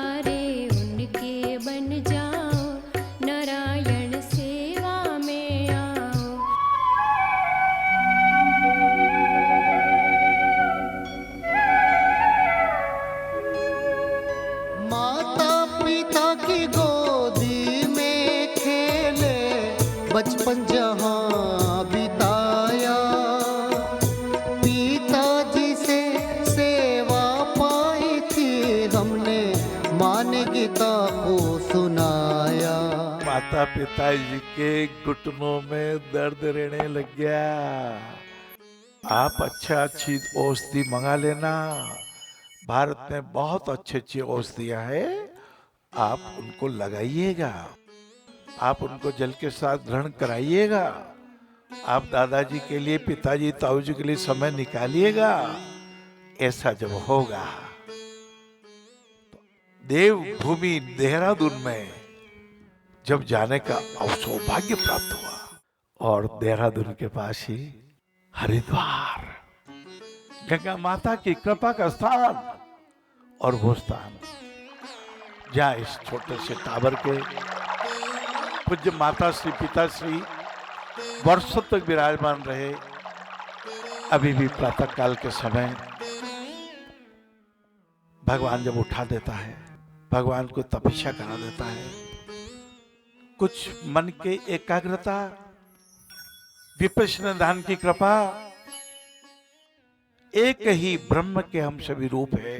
दुआरे उनके बन जाओ, नारायण सेवा में आओ। माता पिता की गोदी में खेले, बचपन जहाँ बिताया, पिताजी से सेवा पाई थी हमने, माँ ने गीता को सुनाया। माता पिताजी के घुटनों में दर्द रहने लग गया। आप अच्छी औषधि मंगा लेना, भारत में बहुत अच्छी औषधियां हैं, आप उनको लगाइएगा, आप उनको जल के साथ ग्रहण कराइएगा, आप दादाजी के लिए, पिताजी ताऊजी के लिए समय निकालिएगा। ऐसा जब होगा, देवभूमि देहरादून में जब जाने का सौभाग्य प्राप्त हुआ, और देहरादून के पास ही हरिद्वार, गंगा माता की कृपा का स्थान, और वो स्थान जहाँ इस छोटे से टावर के पूज्य माता श्री पिताश्री वर्षों तक विराजमान रहे। अभी भी प्रातः काल के समय भगवान जब उठा देता है, भगवान को तपस्या करा देता है, कुछ मन के एकाग्रता, विपश्यना ध्यान की कृपा, एक ही ब्रह्म के हम सभी रूप है,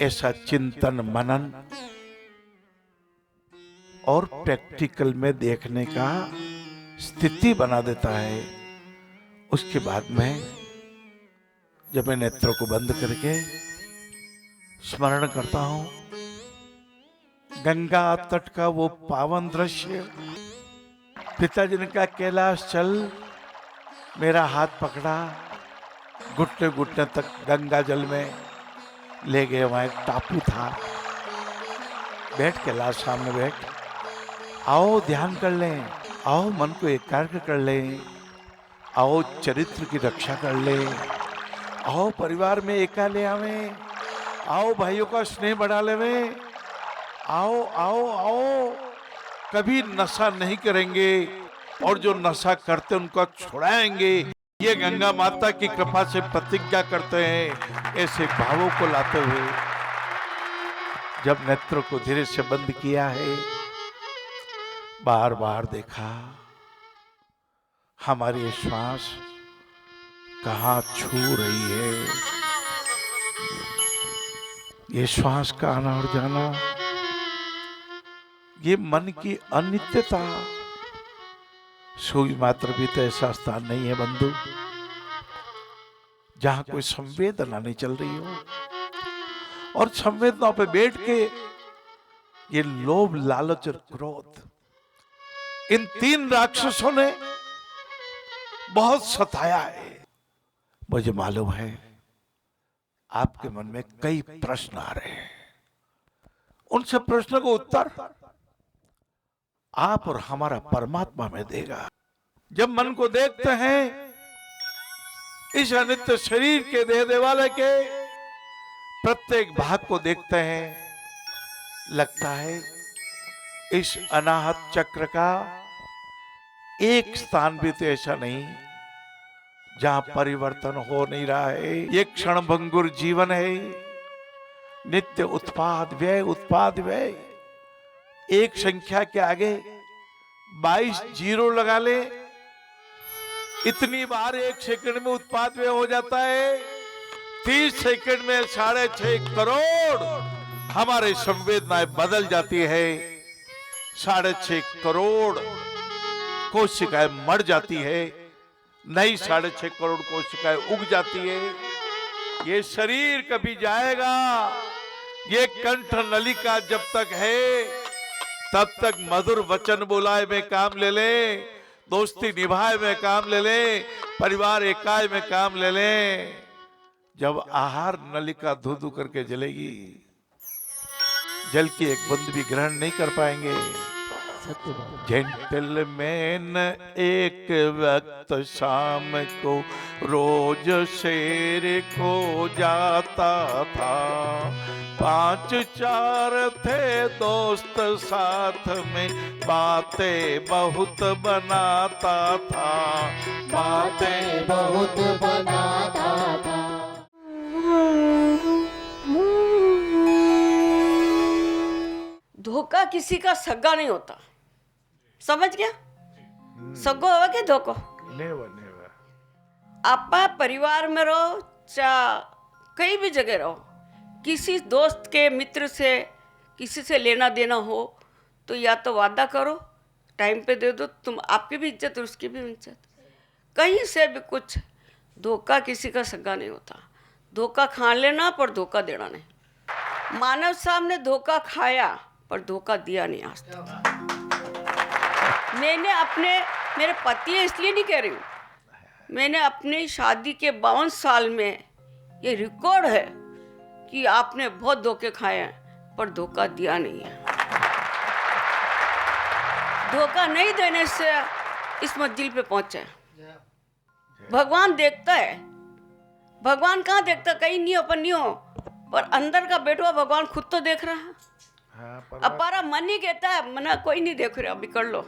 ऐसा चिंतन मनन और प्रैक्टिकल में देखने का स्थिति बना देता है। उसके बाद में जब मैं नेत्रों को बंद करके स्मरण करता हूं गंगा तट का वो पावन दृश्य, पिताजी ने कहा कैलाश चल, मेरा हाथ पकड़ा, घुटने घुटने तक गंगा जल में ले गए। वहां एक टापू था, बैठ कैलाश सामने बैठ, आओ ध्यान कर लें, आओ मन को एकाग्र कर लें, आओ चरित्र की रक्षा कर लें, आओ परिवार में एका ले आवे, आओ भाइयों का स्नेह बढ़ा लेवे, आओ आओ आओ, कभी नशा नहीं करेंगे, और जो नशा करते उनको छुड़ाएंगे, ये गंगा माता की कृपा से प्रतिज्ञा करते हैं। ऐसे भावों को लाते हुए जब नेत्रों को धीरे से बंद किया है, बार बार देखा हमारी श्वास कहाँ छू रही है, ये श्वास का आना और जाना, ये मन की अनित्यता। सुई मात्र भी तो ऐसा स्थान नहीं है बंधु जहां कोई संवेदना नहीं चल रही हो, और संवेदनाओं पे बैठ के ये लोभ लालच और क्रोध, इन तीन राक्षसों ने बहुत सताया है। मुझे मालूम है आपके मन में कई प्रश्न आ रहे हैं, उनसे प्रश्न को उत्तर आप और हमारा परमात्मा में देगा। जब मन को देखते हैं, इस अनित्य शरीर के देह देवालय के प्रत्येक भाग को देखते हैं, लगता है इस अनाहत चक्र का एक स्थान भी तो ऐसा नहीं जहां परिवर्तन हो नहीं रहा है। ये क्षण भंगुर जीवन है, नित्य उत्पाद व्यय, एक संख्या के आगे 22 जीरो लगा ले, इतनी बार एक सेकंड में उत्पाद व्यय हो जाता है। 30 सेकंड में 6.5 करोड़ हमारे संवेदनाएं बदल जाती है, 6.5 करोड़ कोशिकाएं मर जाती है, नई 6.5 करोड़ कोशिकाएं उग जाती है। ये शरीर कभी जाएगा, ये कंठ नलिका जब तक है तब तक मधुर वचन बोलाए में काम ले ले, दोस्ती निभाए में काम ले ले, परिवार एकाई में काम ले ले। जब आहार नलिका धू धू करके जलेगी, जल की एक बूंद भी ग्रहण नहीं कर पाएंगे। सत्य बात। जेंटलमैन एक वक्त शाम को रोज शेर को जाता था, 5-4 थे दोस्त साथ में, बातें बहुत बनाता था, बातें बहुत बनाता था। धोखा किसी का सगा नहीं होता, समझ गया? सगो होगा कि धोखो? Never never. आप परिवार में रहो चाहे कहीं भी जगह रहो, किसी दोस्त के मित्र से किसी से लेना देना हो तो या तो वादा करो, टाइम पे दे दो, तुम आपकी भी इज्जत और उसकी भी इज्जत। कहीं से भी कुछ धोखा किसी का सगा नहीं होता। धोखा खा लेना पर धोखा देना नहीं। मानव साहब ने धोखा खाया पर धोखा दिया नहीं आज तक। मैंने अपने, मेरे पति है इसलिए नहीं कह रही हूँ, मैंने अपनी शादी के 52 साल में ये रिकॉर्ड है कि आपने बहुत धोखे खाए हैं पर धोखा दिया नहीं है। धोखा नहीं देने से इस मंजिल पे पहुंचे। भगवान देखता है, भगवान कहाँ देखता? कहीं नहीं अपन नहीं हो, पर अंदर का बैठा भगवान खुद तो देख रहा है। अपारा मन ही कहता है मना कोई नहीं देख रहा, अभी कर लो,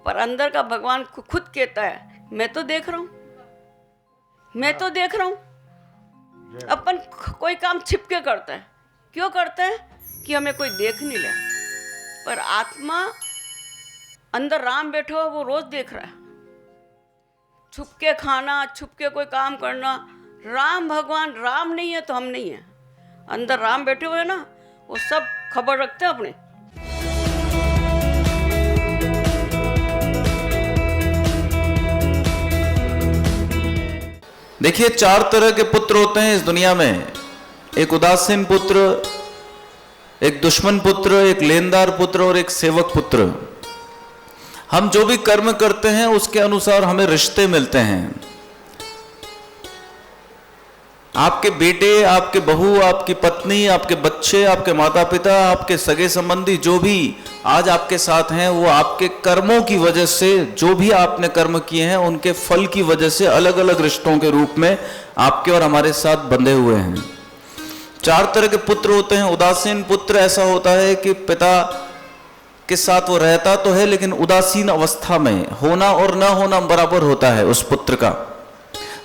पर अंदर का भगवान खुद कहता है मैं तो देख रहा हूँ, मैं तो देख रहा हूँ। अपन कोई काम छिप के करता है, क्यों करता है? कि हमें कोई देख नहीं ले, पर आत्मा अंदर राम बैठा हो वो रोज देख रहा है। छुप के खाना, छुप के कोई काम करना, राम भगवान राम नहीं है तो हम नहीं है, अंदर राम बैठे हुए ना, वो सब खबर रखते हैं अपने। देखिए 4 तरह के पुत्र होते हैं इस दुनिया में। एक उदासीन पुत्र, एक दुश्मन पुत्र, एक लेनदार पुत्र और एक सेवक पुत्र। हम जो भी कर्म करते हैं उसके अनुसार हमें रिश्ते मिलते हैं। आपके बेटे, आपके बहू, आपकी पत्नी, आपके बच्चे, आपके माता पिता, आपके सगे संबंधी जो भी आज आपके साथ हैं, वो आपके कर्मों की वजह से, जो भी आपने कर्म किए हैं उनके फल की वजह से अलग अलग रिश्तों के रूप में आपके और हमारे साथ बंधे हुए हैं। 4 तरह के पुत्र होते हैं। उदासीन पुत्र ऐसा होता है कि पिता के साथ वो रहता तो है लेकिन उदासीन अवस्था में, होना और न होना बराबर होता है उस पुत्र का।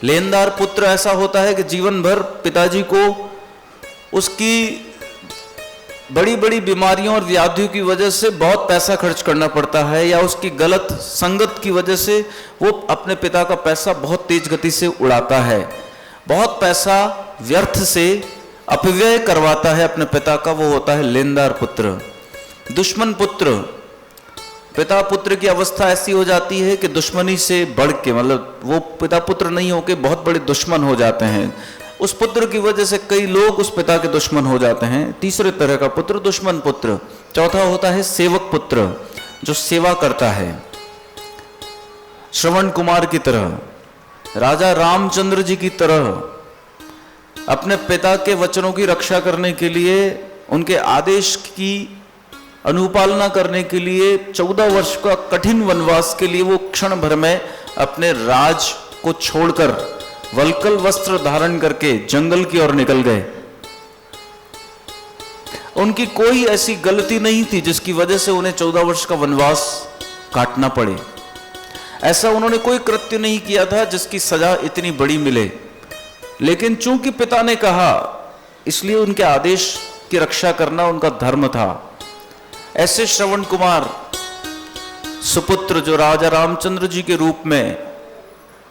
लेनदार पुत्र ऐसा होता है कि जीवन भर पिताजी को उसकी बड़ी बड़ी बीमारियों और व्याधियों की वजह से बहुत पैसा खर्च करना पड़ता है, या उसकी गलत संगत की वजह से वो अपने पिता का पैसा बहुत तेज गति से उड़ाता है, बहुत पैसा व्यर्थ से अपव्यय करवाता है अपने पिता का, वो होता है लेनदार पुत्र। दुश्मन पुत्र, पिता पुत्र की अवस्था ऐसी हो जाती है कि दुश्मनी से बढ़ के, मतलब वो पिता पुत्र नहीं होके बहुत बड़े दुश्मन हो जाते हैं। उस पुत्र की वजह से कई लोग उस पिता के दुश्मन हो जाते हैं। तीसरे तरह का पुत्र दुश्मन पुत्र। चौथा होता है सेवक पुत्र, जो सेवा करता है। श्रवण कुमार की तरह, राजा रामचंद्र जी की तरह अपने पिता के वचनों की रक्षा करने के लिए, उनके आदेश की अनुपालना करने के लिए 14 वर्ष का कठिन वनवास के लिए वो क्षण भर में अपने राज को छोड़कर वल्कल वस्त्र धारण करके जंगल की ओर निकल गए। उनकी कोई ऐसी गलती नहीं थी जिसकी वजह से उन्हें 14 वर्ष का वनवास काटना पड़े। ऐसा उन्होंने कोई कृत्य नहीं किया था जिसकी सजा इतनी बड़ी मिले, लेकिन चूंकि पिता ने कहा इसलिए उनके आदेश की रक्षा करना उनका धर्म था। ऐसे श्रवण कुमार सुपुत्र जो राजा रामचंद्र जी के रूप में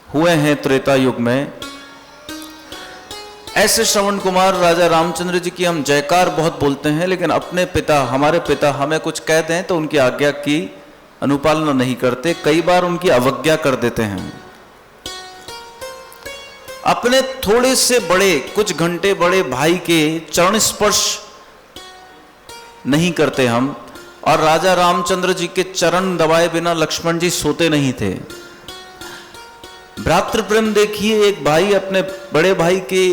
हुए हैं त्रेता युग में, ऐसे श्रवण कुमार राजा रामचंद्र जी की हम जयकार बहुत बोलते हैं, लेकिन अपने पिता, हमारे पिता हमें कुछ कह दें तो उनकी आज्ञा की अनुपालना नहीं करते, कई बार उनकी अवज्ञा कर देते हैं। अपने थोड़े से बड़े, कुछ घंटे बड़े भाई के चरण स्पर्श नहीं करते हम, और राजा रामचंद्र जी के चरण दबाए बिना लक्ष्मण जी सोते नहीं थे। भ्रातृ प्रेम देखिए, एक भाई अपने बड़े भाई के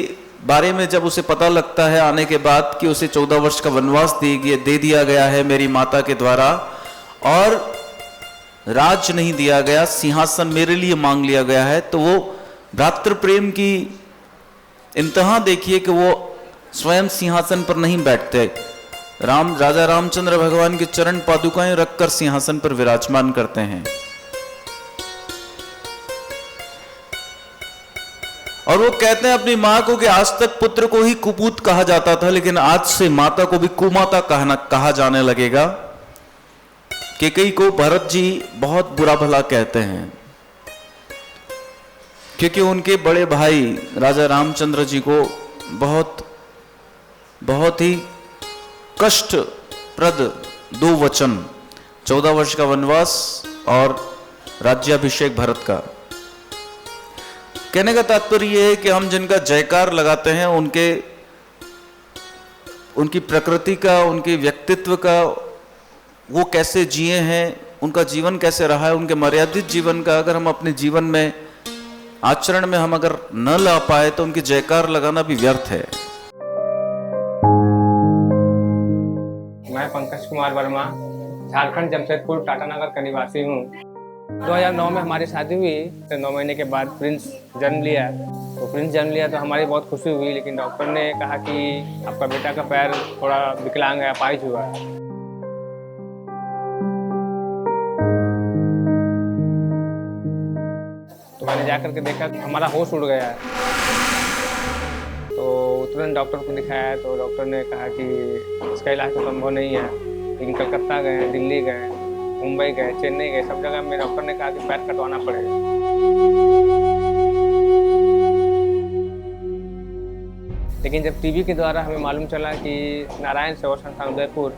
बारे में जब उसे पता लगता है आने के बाद कि उसे 14 वर्ष का वनवास दे दिया गया है मेरी माता के द्वारा, और राज नहीं दिया गया, सिंहासन मेरे लिए मांग लिया गया है, तो वो भ्रातृ प्रेम की इंतहा देखिए कि वो स्वयं सिंहासन पर नहीं बैठते, राजा रामचंद्र भगवान के चरण पादुकाएं रखकर सिंहासन पर विराजमान करते हैं। और वो कहते हैं अपनी मां को कि आज तक पुत्र को ही कुपूत कहा जाता था, लेकिन आज से माता को भी कुमाता कहा जाने लगेगा। केकई को भरत जी बहुत बुरा भला कहते हैं, क्योंकि उनके बड़े भाई राजा रामचंद्र जी को बहुत ही कष्टप्रद 2 वचन, 14 वर्ष का वनवास और राज्याभिषेक भरत का। कहने का तात्पर्य यह है कि हम जिनका जयकार लगाते हैं उनकी प्रकृति का, उनके व्यक्तित्व का, वो कैसे जिए हैं, उनका जीवन कैसे रहा है, उनके मर्यादित जीवन का अगर हम अपने जीवन में आचरण में हम अगर न ला पाए तो उनकी जयकार लगाना भी व्यर्थ है। मैं पंकज कुमार वर्मा झारखंड जमशेदपुर टाटानगर का निवासी हूँ। 2009 में हमारी शादी हुई, तो 9 महीने के बाद प्रिंस जन्म लिया। तो हमारी बहुत खुशी हुई, लेकिन डॉक्टर ने कहा कि आपका बेटा का पैर थोड़ा विकलांग है, अपाहिज हुआ है। तो मैंने जा करके देखा, हमारा होश उड़ गया है। तो तुरंत डॉक्टर को दिखाया, तो डॉक्टर ने कहा कि इसका इलाज तो संभव नहीं है, लेकिन कलकत्ता गए, दिल्ली गए, मुंबई गए, चेन्नई गए, सब जगह में डॉक्टर ने कहा कि पैर कटवाना पड़ेगा। लेकिन जब टीवी के द्वारा हमें मालूम चला कि नारायण सेवा संस्थान उदयपुर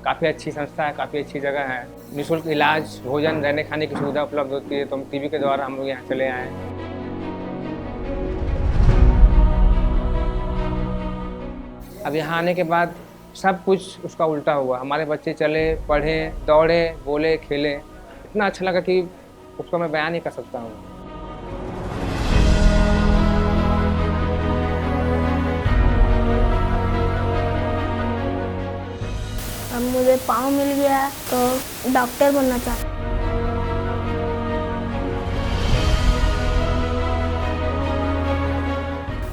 काफ़ी अच्छी संस्था है, काफ़ी अच्छी जगह है, निःशुल्क इलाज, भोजन, रहने खाने की सुविधा उपलब्ध होती है, तो हम टीवी के द्वारा हम लोग यहाँ चले आए। अब यहाँ आने के बाद सब कुछ उसका उल्टा हुआ। हमारे बच्चे चले, पढ़े, दौड़े, बोले, खेले, इतना अच्छा लगा कि उसको मैं बयान नहीं कर सकता हूँ। अब मुझे पाँव मिल गया तो डॉक्टर बनना चाहता हूँ।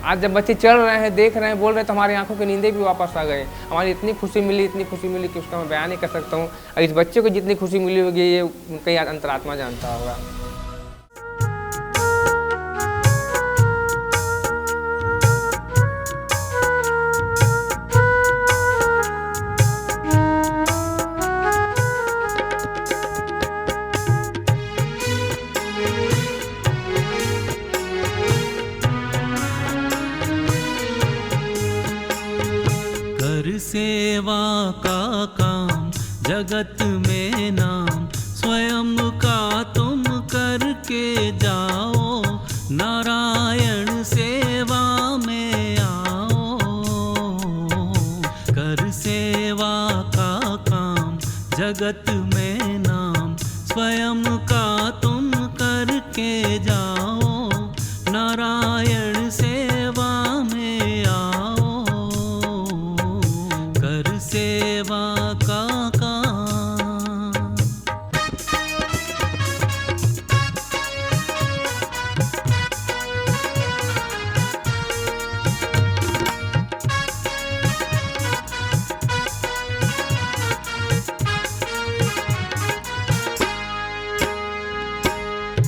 आज जब बच्चे चल रहे हैं, देख रहे हैं, बोल रहे हैं, तो हमारी आंखों की नींदें भी वापस आ गई। हमारी इतनी खुशी मिली कि उसका मैं बयान नहीं कर सकता हूँ। और इस बच्चे को जितनी खुशी मिली होगी ये उनका अंतरात्मा जानता होगा। सेवा का काम जगत में नाम, स्वयं का तुम करके जाओ, नारायण सेवा में आओ। कर सेवा का काम जगत में नाम, स्वयं का तुम करके जाओ, नारायण सेवा में आओ। सेवा का काम।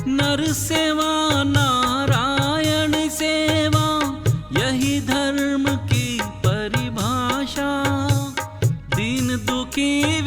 नर सेवा नारायण सेवा, यही धर्म की परिभाषा। दीन दुखी